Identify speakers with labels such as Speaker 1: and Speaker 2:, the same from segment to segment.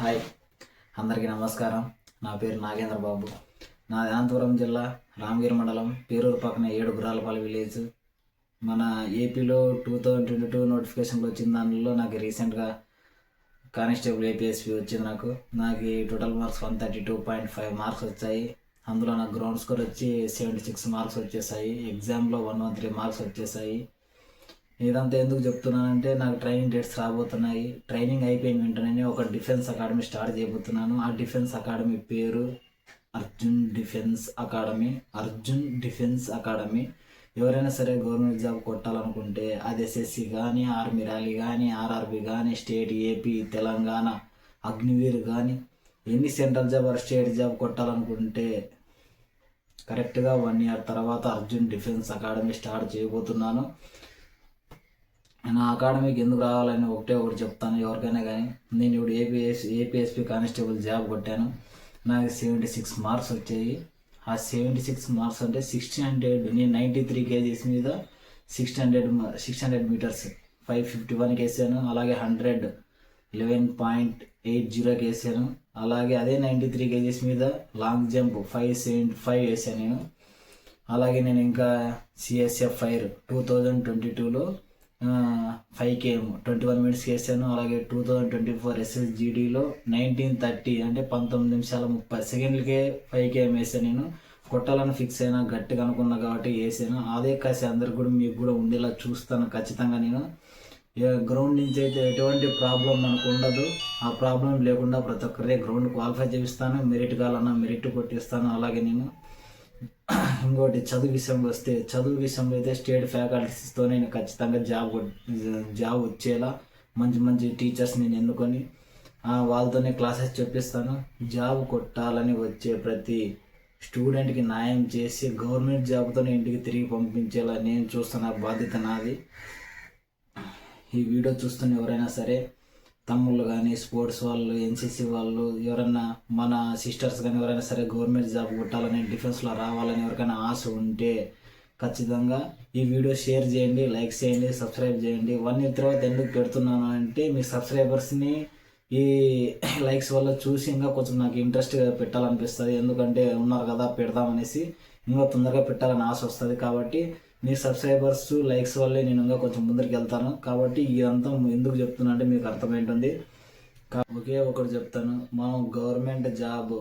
Speaker 1: Hi, అందరికీ నమస్కారం. నా పేరు నాగేంద్ర బాబు. నాది అనంతపురం జిల్లా రామగిరి మండలం పేరూరు పక్కన 7 గుర్రాలపల్లి విలేజ్. మన ఏపీలో 2022 నోటిఫికేషన్లు వచ్చిన దానిలో నాకు రీసెంట్గా కానిస్టేబుల్ ఏపీఎస్పీ వచ్చింది. నాకు టోటల్ మార్క్స్ 132.5 మార్క్స్ వచ్చాయి. అందులో నాకు గ్రౌండ్ స్కోర్ వచ్చి 76 మార్క్స్ వచ్చేసాయి. ఎగ్జామ్లో 113 మార్క్స్ వచ్చేసాయి. ఇదంతా ఎందుకు చెప్తున్నానంటే నాకు ట్రైనింగ్ డేట్స్ రాబోతున్నాయి. ట్రైనింగ్ అయిపోయిన వెంటనే ఒక డిఫెన్స్ అకాడమీ స్టార్ట్ చేయబోతున్నాను. ఆ డిఫెన్స్ అకాడమీ పేరు అర్జున్ డిఫెన్స్ అకాడమీ. ఎవరైనా సరే గవర్నమెంట్ జాబ్ కొట్టాలనుకుంటే అది ఎస్ఎస్సి కానీ, ఆర్మీ ర్యాలీ కానీ, ఆర్ఆర్బి కానీ, స్టేట్, ఏపీ, తెలంగాణ, అగ్నివీర్ కానీ, ఎన్ని central job or state job కొట్టాలనుకుంటే కరెక్ట్గా 1 ఇయర్ తర్వాత అర్జున్ డిఫెన్స్ అకాడమీ స్టార్ట్ చేయబోతున్నాను. నా అకాడమీకి ఎందుకు రావాలని ఒకటి చెప్తాను ఎవరికైనా కానీ. నేను ఇప్పుడు ఏపీఎస్పీ కానిస్టేబుల్ జాబ్ కొట్టాను. నాకు 76 మార్క్స్ వచ్చాయి. ఆ 76 మార్క్స్ అంటే 1600, నేను 93 kgs మీద 600 మీటర్స్ 551 వేసాను. అలాగే 100 11.80 వేసాను. అలాగే అదే 93 kgs మీద లాంగ్ జంప్ 575 వేసాను నేను. అలాగే నేను ఇంకా సిఎస్ఎఫ్ ఫైర్ 2022లో 5 km 21 minutes వేసాను. అలాగే 2024 SSGDలో 19:30 అంటే 19 నిమిషాల 30 సెకండ్లకే 5 km వేసాను. నేను కొట్టాలని ఫిక్స్ అయినా, గట్టిగా అనుకున్నా కాబట్టి వేసాను. అదే కాసి అందరికి కూడా మీకు కూడా ఉండేలా చూస్తాను ఖచ్చితంగా. నేను గ్రౌండ్ నుంచి అయితే ఎటువంటి ప్రాబ్లం మనకు ఉండదు. ఆ ప్రాబ్లం లేకుండా ప్రతి ఒక్కరే గ్రౌండ్ క్వాలిఫై చేపిస్తాను. మెరిట్ కావాలన్నా మెరిట్ కొట్టిస్తాను. అలాగే నేను ఇంకోటి చదువు విషయంలో అయితే స్టేట్ ఫ్యాకల్టీస్తో నేను ఖచ్చితంగా జాబ్ వచ్చేలా మంచి టీచర్స్ నేను ఎన్నుకొని వాళ్ళతోనే క్లాసెస్ చెప్పిస్తాను. జాబ్ కొట్టాలని వచ్చే ప్రతి స్టూడెంట్కి న్యాయం చేసి గవర్నమెంట్ జాబ్తోనే ఇంటికి తిరిగి పంపించేలా నేను చూస్తున్న బాధ్యత నాది. ఈ వీడియో చూస్తున్న ఎవరైనా సరే తమ్ముళ్ళు కానీ, స్పోర్ట్స్ వాళ్ళు, ఎన్సీసీ వాళ్ళు, ఎవరైనా మన సిస్టర్స్ కానీ ఎవరైనా సరే గవర్నమెంట్ జాబ్ కొట్టాలని, డిఫెన్స్లో రావాలని ఎవరికైనా ఆశ ఉంటే ఖచ్చితంగా ఈ వీడియో షేర్ చేయండి, లైక్ చేయండి, సబ్స్క్రైబ్ చేయండి. 1 year తర్వాత ఎందుకు పెడుతున్నాను అంటే మీ సబ్స్క్రైబర్స్ని ఈ లైక్స్ వల్ల చూసి ఇంకా కొంచెం నాకు ఇంట్రెస్ట్గా పెట్టాలనిపిస్తుంది. ఎందుకంటే ఉన్నారు కదా పెడదామనేసి ఇంకా తొందరగా పెట్టాలని ఆశ వస్తుంది. కాబట్టి మీ సబ్స్క్రైబర్స్, లైక్స్ వల్లే నేను ఇంకా కొంచెం ముందరికి వెళ్తాను. కాబట్టి ఇదంతా ఎందుకు చెప్తున్నా అంటే మీకు అర్థమైంటుంది. ఒకే ఒకటి చెప్తాను, మనం గవర్నమెంట్ జాబ్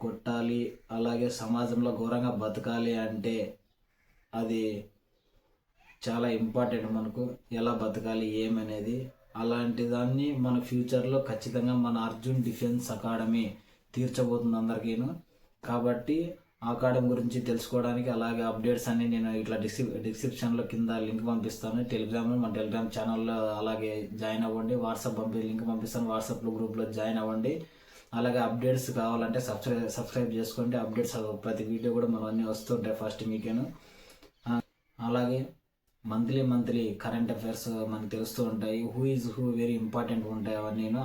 Speaker 1: కొట్టాలి, అలాగే సమాజంలో ఘోరంగా బతకాలి అంటే అది చాలా ఇంపార్టెంట్. మనకు ఎలా బతకాలి ఏమనేది, అలాంటి దాన్ని మన ఫ్యూచర్లో ఖచ్చితంగా మన అర్జున్ డిఫెన్స్ అకాడమీ తీర్చబోతుంది అందరికీను. కాబట్టి అకాడమీ గురించి తెలుసుకోవడానికి, అలాగే అప్డేట్స్ అన్ని నేను ఇట్లా డిస్క్రిప్షన్లో కింద లింక్ పంపిస్తాను. మన టెలిగ్రామ్ ఛానల్లో అలాగే జాయిన్ అవ్వండి. వాట్సాప్ లింక్ పంపిస్తాను. వాట్సాప్లో గ్రూప్లో జాయిన్ అవ్వండి. అలాగే అప్డేట్స్ కావాలంటే సబ్స్క్రైబ్ చేసుకోండి. అప్డేట్స్ ప్రతి వీడియో కూడా మనం అన్నీ వస్తుంటాయి ఫస్ట్ మీకేను. అలాగే మంత్లీ కరెంట్ అఫైర్స్ మనకు తెలుస్తూ ఉంటాయి. హూ వెరీ ఇంపార్టెంట్ ఉంటాయి.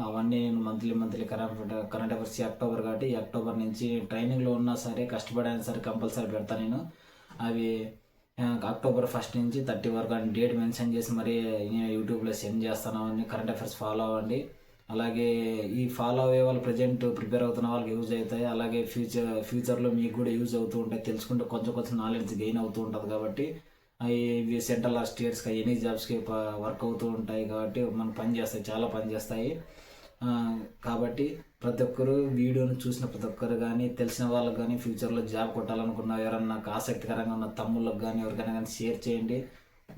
Speaker 1: అవన్నీ నేను మంత్లీ కరెంట్ అఫైర్స్ అక్టోబర్ కాబట్టి ఈ అక్టోబర్ నుంచి ట్రైనింగ్లో ఉన్నా సరే కష్టపడైనా సరే కంపల్సరీ పెడతాను నేను. అవి అక్టోబర్ 1 నుంచి 30 వరకు అని డేట్ మెన్షన్ చేసి మరి నేను యూట్యూబ్లో సెండ్ చేస్తాను. అవన్నీ కరెంట్ అఫైర్స్ ఫాలో అవ్వండి. అలాగే ఈ ఫాలో అయ్యే వాళ్ళు ప్రజెంట్ ప్రిపేర్ అవుతున్న వాళ్ళకి యూజ్ అవుతాయి. అలాగే ఫ్యూచర్లో మీకు కూడా యూజ్ అవుతూ ఉంటాయి. తెలుసుకుంటే కొంచెం నాలెడ్జ్ గెయిన్ అవుతూ ఉంటుంది. కాబట్టి ఇవి సెంట్రల్ ఆర్ స్టేట్స్కి ఎనీ జాబ్స్కి వర్క్ అవుతూ ఉంటాయి. కాబట్టి మనం చాలా పని చేస్తాయి. కాబట్టి ప్రతి ఒక్కరు వీడియోను చూసిన ప్రతి ఒక్కరు కానీ, తెలిసిన వాళ్ళకి కానీ, ఫ్యూచర్లో జాబ్ కొట్టాలనుకున్న ఎవరన్నా నాకు ఆసక్తికరంగా ఉన్న తమ్ముళ్ళకి కానీ ఎవరికైనా కానీ షేర్ చేయండి.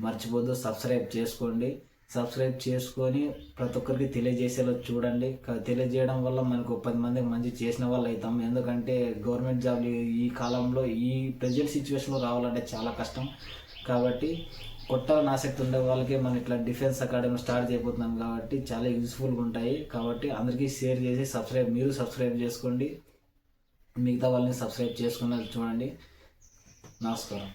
Speaker 1: మర్చిపోద్దు, సబ్స్క్రైబ్ చేసుకోండి. సబ్స్క్రైబ్ చేసుకొని ప్రతి ఒక్కరికి తెలియజేసేలా చూడండి. తెలియజేయడం వల్ల మనకు 10 మందికి మంచి చేసిన వాళ్ళు అవుతాం. ఎందుకంటే గవర్నమెంట్ జాబ్లు ఈ కాలంలో ఈ ప్రజెంట్ సిచ్యువేషన్లో రావాలంటే చాలా కష్టం. కాబట్టి కొట్టాలని ఆసక్తి ఉండే వాళ్ళకి మనం ఇట్లా డిఫెన్స్ అకాడమీ స్టార్ట్ చేయబోతున్నాం కాబట్టి చాలా యూజ్ఫుల్గా ఉంటాయి. కాబట్టి అందరికీ షేర్ చేసి మీరు సబ్స్క్రైబ్ చేసుకోండి. మిగతా వాళ్ళని సబ్స్క్రైబ్ చేసుకున్నది చూడండి. నమస్కారం.